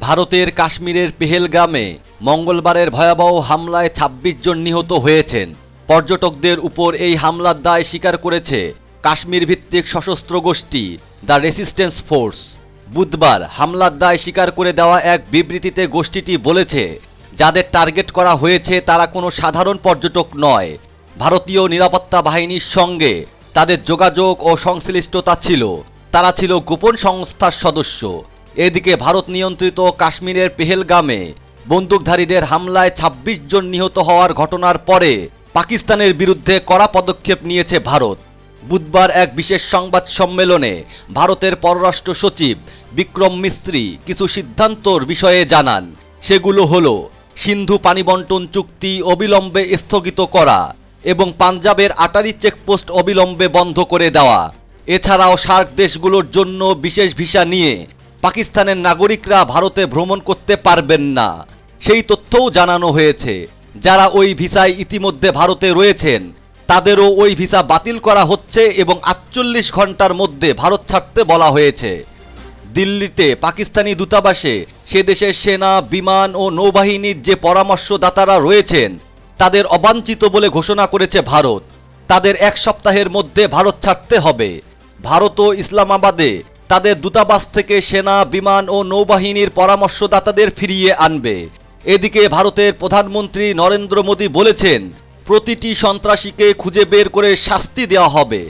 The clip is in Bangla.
ভারতের কাশ্মীরের পেহেলগামে মঙ্গলবারের ভয়াবহ হামলায় ২৬ জন নিহত হয়েছেন। পর্যটকদের উপর এই হামলার দায় স্বীকার করেছে কাশ্মীর ভিত্তিক সশস্ত্র গোষ্ঠী দ্য রেসিস্ট্যান্স ফোর্স। বুধবার হামলার দায় স্বীকার করে দেওয়া এক বিবৃতিতে গোষ্ঠীটি বলেছে, যাদের টার্গেট করা হয়েছে তারা কোনো সাধারণ পর্যটক নয়। ভারতীয় নিরাপত্তা বাহিনীর সঙ্গে তাদের যোগাযোগ ও সংশ্লিষ্টতা ছিল। তারা ছিল গোপন সংস্থার সদস্য। এদিকে ভারত নিয়ন্ত্রিত কাশ্মীরের পেহেলগামে বন্দুকধারীদের হামলায় ২৬ জন নিহত হওয়ার ঘটনার পরে পাকিস্তানের বিরুদ্ধে কড়া পদক্ষেপ নিয়েছে ভারত। বুধবার এক বিশেষ সংবাদ সম্মেলনে ভারতের পররাষ্ট্র সচিব বিক্রম মিস্ত্রি কিছু সিদ্ধান্তর বিষয়ে জানান। সেগুলো হলো সিন্ধু পানি বন্টন চুক্তি অবিলম্বে স্থগিত করা এবং পাঞ্জাবের আটারি চেকপোস্ট অবিলম্বে বন্ধ করে দেওয়া। এছাড়াও সার্ক দেশগুলোর জন্য বিশেষ ভিসা নিয়ে পাকিস্তানের নাগরিকরা ভারতে ভ্রমণ করতে পারবেন না, সেই তথ্যও জানানো হয়েছে। যারা ওই ভিসায় ইতিমধ্যে ভারতে রয়েছেন তাদেরও ওই ভিসা বাতিল করা হচ্ছে এবং ৪৮ ঘন্টার মধ্যে ভারত ছাড়তে বলা হয়েছে। দিল্লিতে পাকিস্তানি দূতাবাসে সে দেশের সেনা, বিমান ও নৌবাহিনীর যে পরামর্শদাতারা রয়েছেন তাদের অবাঞ্ছিত বলে ঘোষণা করেছে ভারত। তাদের এক সপ্তাহের মধ্যে ভারত ছাড়তে হবে। ভারতও ইসলামাবাদে তাদের দূতাবাস থেকে সেনা, বিমান ও নৌবাহিনীর পরামর্শদাতাদের ফিরিয়ে আনবে। এদিকে ভারতের প্রধানমন্ত্রী নরেন্দ্র মোদী বলেছেন, প্রতিটি সন্ত্রাসীকে খুঁজে বের করে শাস্তি দেওয়া হবে।